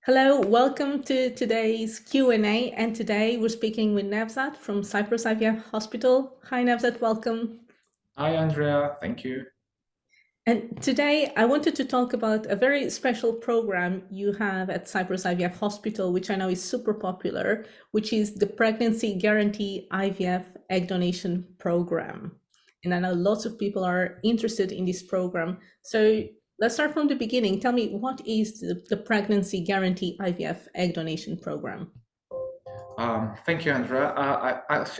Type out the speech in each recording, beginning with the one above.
Hello, welcome to today's Q&A. And today we're speaking with Nevzat from Cyprus IVF Hospital. Hi, Nevzat, welcome. Hi, Andrea. Thank you. And today I wanted to talk about a very special program you have at Cyprus IVF Hospital, which I know is super popular, which is the Pregnancy Guarantee IVF Egg Donation Program. And I know lots of people are interested in this program. So let's start from the beginning. Tell me, what is the Pregnancy Guarantee IVF Egg Donation Program? Thank you, Andrea.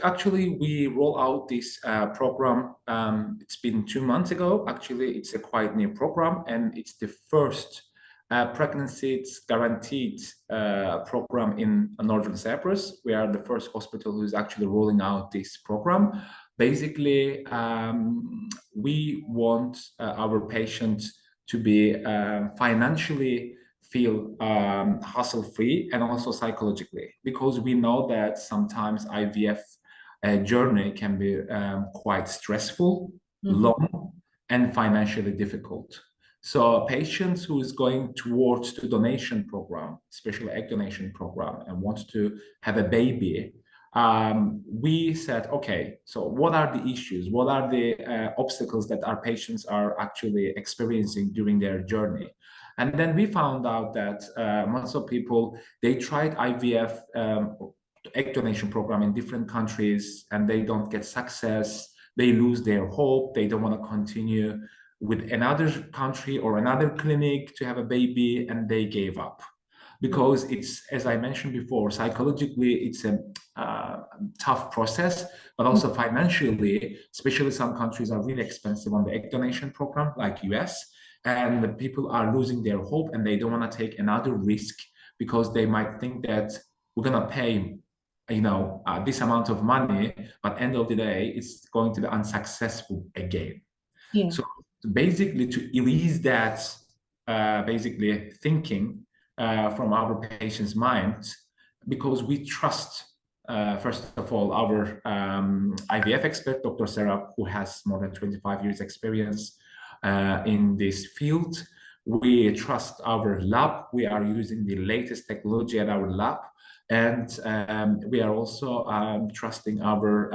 Actually, we roll out this program. It's been 2 months ago. Actually, it's a quite new program, and it's the first pregnancy guaranteed program in Northern Cyprus. We are the first hospital who's actually rolling out this program. Basically, we want our patients to be financially feel hassle-free and also psychologically, because we know that sometimes IVF journey can be quite stressful, long, and financially difficult. So patients who is going towards the donation program, especially egg donation program, and wants to have a baby, we said, okay, so what are the issues? What are the obstacles that our patients are actually experiencing during their journey? And then we found out that most of people, they tried IVF egg donation program in different countries and they don't get success. They lose their hope. They don't want to continue with another country or another clinic to have a baby, and they gave up. Because it's, as I mentioned before, psychologically, it's a tough process, but also financially, especially some countries are really expensive on the egg donation program, like US, and the people are losing their hope and they don't want to take another risk because they might think that we're going to pay this amount of money, but end of the day it's going to be unsuccessful again. Yeah. So basically, to erase that basically thinking from our patients' minds, because we trust first of all our IVF expert, Dr. Sarah, who has more than 25 years experience in this field. We trust our lab. We are using the latest technology at our lab. And we are also trusting our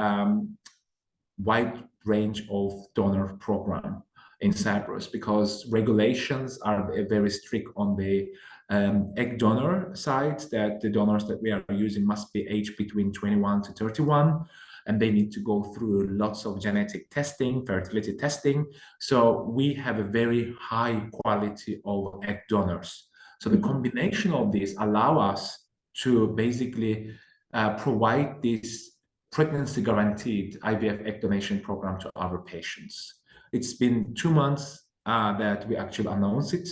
wide range of donor program in Cyprus, because regulations are very strict on the egg donor side, that the donors that we are using must be aged between 21 to 31, and they need to go through lots of genetic testing, fertility testing. So we have a very high quality of egg donors. So the combination of this allow us to basically provide this pregnancy guaranteed IVF egg donation program to our patients. It's been 2 months that we actually announced it.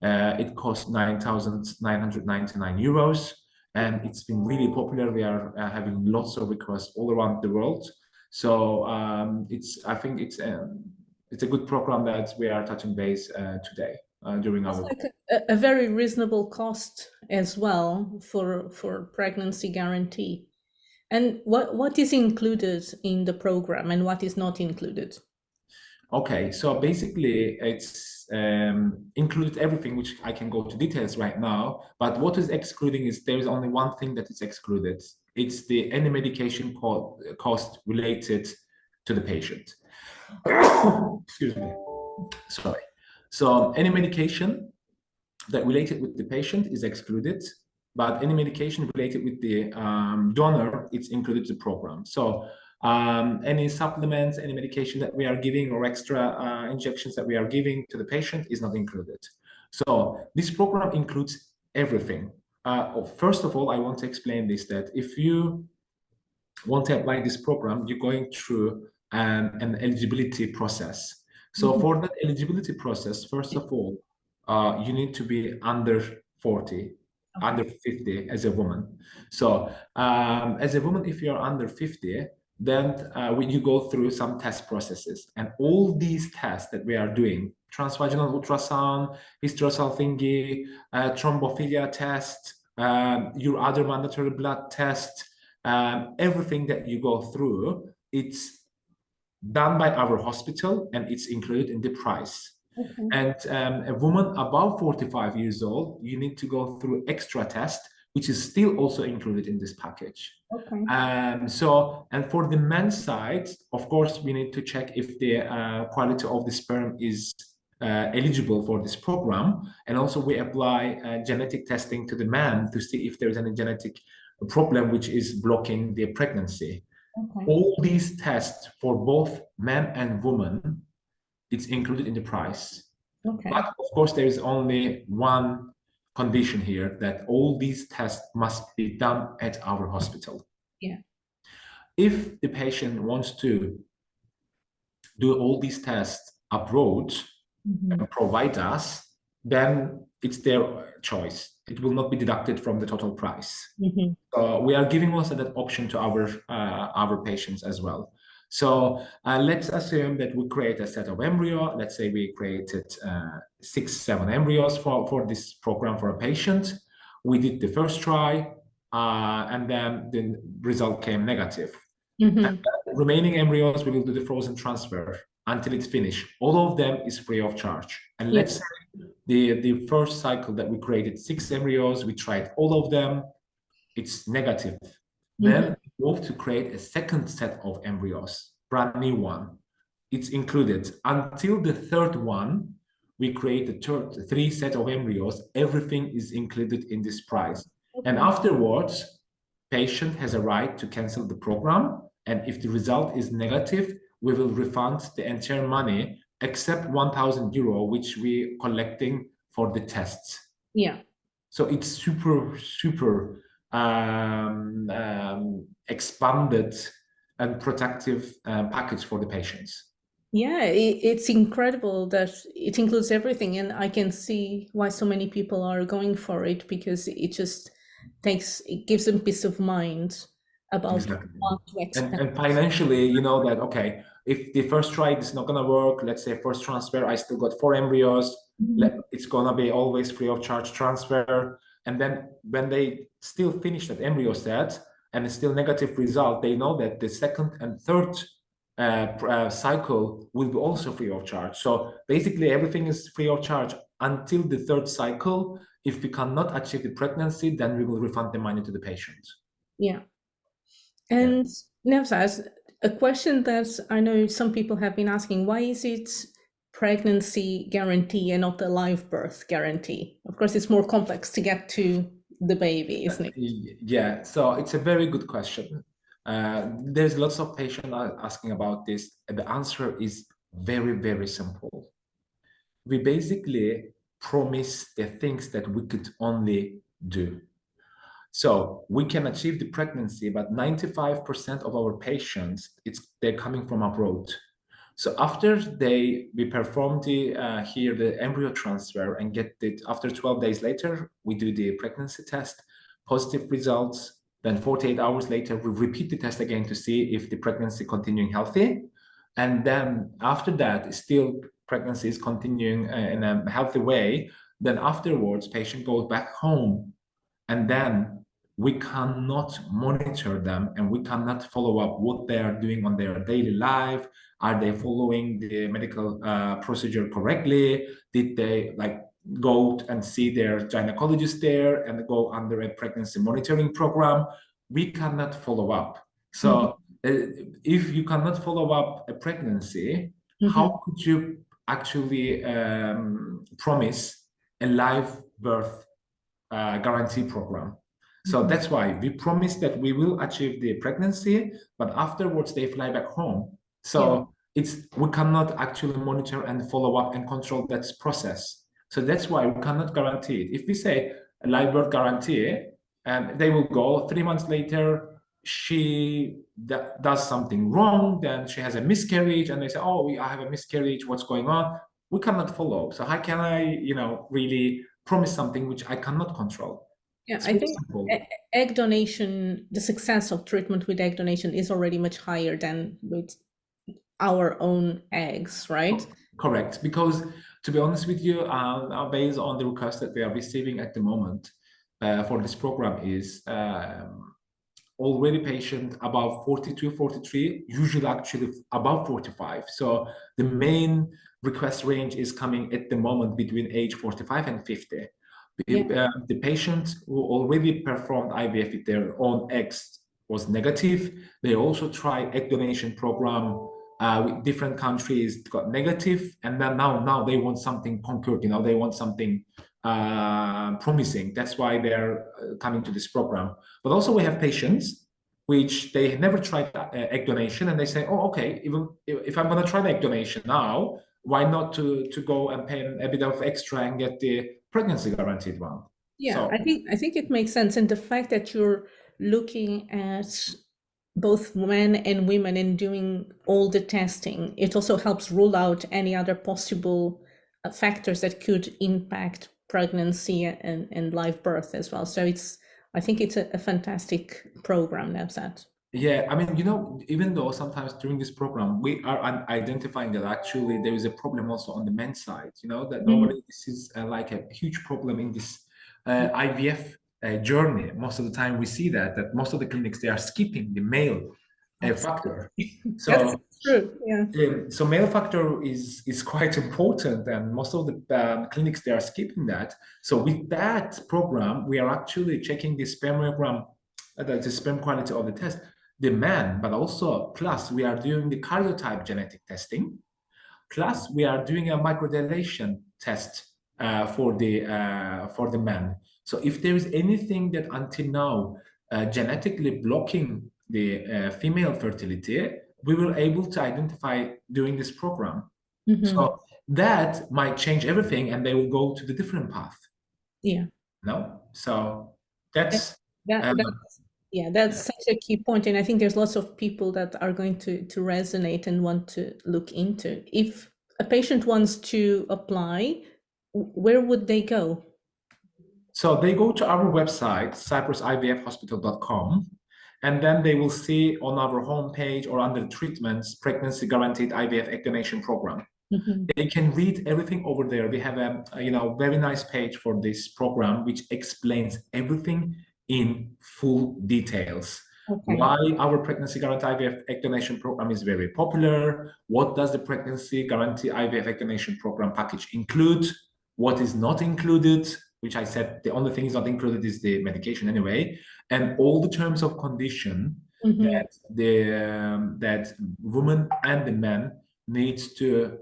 It cost 9,999 euros, and it's been really popular. We are having lots of requests all around the world. So I think it's a good program that we are touching base today during It's our. like a very reasonable cost as well for pregnancy guarantee. And what is included in the program and what is not included? Okay, so basically it's includes everything, which I can go to details right now. But what is excluding is there is only one thing that is excluded. It's the any medication cost related to the patient. Excuse me. Sorry. So any medication that related with the patient is excluded, but any medication related with the donor, it's included the program. So any supplements, any medication that we are giving or extra injections that we are giving to the patient is not included. So this program includes everything. First of all, I want to explain this, that if you want to apply this program, you're going through an eligibility process. So for that eligibility process, first of all, you need to be under 40, under 50 as a woman. So as a woman, if you're under 50, then when you go through some test processes, and all these tests that we are doing, transvaginal ultrasound, hysterosalpingi, thrombophilia test, your other mandatory blood test, everything that you go through, it's done by our hospital and it's included in the price. Okay. And a woman above 45 years old, you need to go through extra test, which is still also included in this package. Okay. And for the men's side, of course, we need to check if the quality of the sperm is eligible for this program. And also we apply genetic testing to the man to see if there's any genetic problem which is blocking the pregnancy. Okay. All these tests for both men and women, it's included in the price. Okay. But of course, there is only one condition here, that all these tests must be done at our hospital. Yeah. If the patient wants to do all these tests abroad and provide us, then it's their choice. It will not be deducted from the total price. So we are giving also that option to our patients as well. So let's assume that we create a set of embryo. Let's say we created 6-7 embryos for this program for a patient. We did the first try, and then the result came negative. And remaining embryos, we will do the frozen transfer until it's finished. All of them is free of charge. And let's say the first cycle that we created 6 embryos, we tried all of them, it's negative. Then we move to create a second set of embryos, brand new one. It's included until the third one. We create the 3 set of embryos. Everything is included in this price. And afterwards, patient has a right to cancel the program. And if the result is negative, we will refund the entire money except 1,000 euro, which we collecting for the tests. Yeah. So it's super expanded and protective package for the patients. Yeah, it's incredible that it includes everything, and I can see why so many people are going for it, because it just it gives them peace of mind about Exactly. what to expect. And financially, you know that, okay, if the first try is not gonna work, let's say first transfer, I still got 4 embryos, it's gonna be always free of charge transfer. And then when they still finish that embryo set and it's still negative result, they know that the second and third cycle will be also free of charge. So basically everything is free of charge until the third cycle. If we cannot achieve the pregnancy, then we will refund the money to the patient. Yeah. And Nevzat, a question that I know some people have been asking, why is it pregnancy guarantee and not a live birth guarantee? Of course, it's more complex to get to the baby, isn't it? Yeah, so it's a very good question. There's lots of patients asking about this. The answer is very simple. We basically promise the things that we could only do. So we can achieve the pregnancy, but 95% of our patients, they're coming from abroad. So after we perform the embryo transfer and get it, after 12 days later, we do the pregnancy test, positive results. Then 48 hours later, we repeat the test again to see if the pregnancy continuing healthy. And then after that, still pregnancy is continuing in a healthy way. Then afterwards, patient goes back home, and then we cannot monitor them and we cannot follow up what they are doing on their daily life. Are they following the medical procedure correctly? Did they go and see their gynecologist there and go under a pregnancy monitoring program? We cannot follow up. So if you cannot follow up a pregnancy, how could you actually promise a live birth guarantee program? So that's why we promise that we will achieve the pregnancy, but afterwards they fly back home. So we cannot actually monitor and follow up and control that process. So that's why we cannot guarantee it. If we say a live birth guarantee, and they will go 3 months later, she does something wrong, then she has a miscarriage, and they say, oh, I have a miscarriage, what's going on? We cannot follow. So how can I, really promise something which I cannot control? Yeah, I think egg donation, the success of treatment with egg donation is already much higher than with our own eggs, right? Correct. Because to be honest with you, based on the request that we are receiving at the moment for this program is already patient above 42, 43, usually actually above 45. So the main request range is coming at the moment between age 45 and 50. Yeah. The patient who already performed IVF with their own eggs was negative. They also tried egg donation program with different countries, got negative, and then now they want something concrete. They want something promising. That's why they're coming to this program. But also we have patients which they never tried egg donation, and they say, "Oh, okay, even if I'm gonna try the egg donation now, why not to go and pay a bit of extra and get the pregnancy guaranteed one?" Yeah, So I think it makes sense. And the fact that you're looking at both men and women and doing all the testing, it also helps rule out any other possible factors that could impact pregnancy and live birth as well. So I think it's a fantastic program, Navsat. yeah, I mean, even though sometimes during this program we are identifying that actually there is a problem also on the men's side, that Mhm. normally this is like a huge problem in this IVF journey. Most of the time we see that most of the clinics, they are skipping the male factor. Absolutely. That's So true. Yeah. so male factor is quite important, and most of the clinics, they are skipping that. So with that program, we are actually checking the spermogram, the sperm quality of the test, the man, but also plus we are doing the karyotype genetic testing. Plus, we are doing a microdeletion test for the man. So if there is anything that until now genetically blocking the female fertility, we were able to identify during this program. Hmm. So that might change everything, and they will go to the different path. Yeah. No, so That, that's that, uh, that's, yeah, that's such a key point. And I think there's lots of people that are going to resonate and want to look into. If a patient wants to apply, where would they go? so they go to our website, cyprusivfhospital.com, and then they will see on our homepage or under treatments, pregnancy guaranteed IVF egg donation program. Hmm. They can read everything over there. We have a very nice page for this program which explains everything in full details. Okay. Why our pregnancy guarantee IVF egg donation program is very popular. What does the pregnancy guarantee IVF egg donation program package include? What is not included? Which I said the only thing is not included is the medication anyway, and all the terms of condition Hmm. that women and the men needs to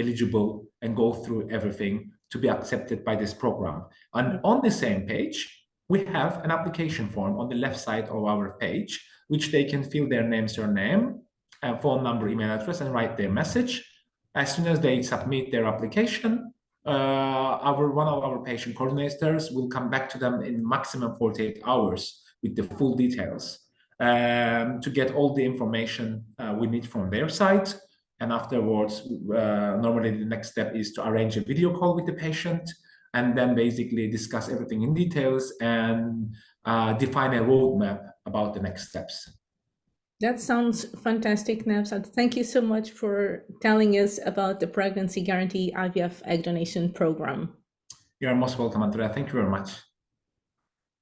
eligible and go through everything to be accepted by this program. And on the same page, we have an application form on the left side of our page, which they can fill their name, surname, phone number, email address, and write their message. As soon as they submit their application, one of our patient coordinators will come back to them in maximum 48 hours with the full details to get all the information we need from their side. And afterwards, normally the next step is to arrange a video call with the patient and then basically discuss everything in details and define a roadmap about the next steps. That sounds fantastic, Navsat. Thank you so much for telling us about the Pregnancy Guarantee IVF Egg Donation Program. You're most welcome, Andrea. Thank you very much.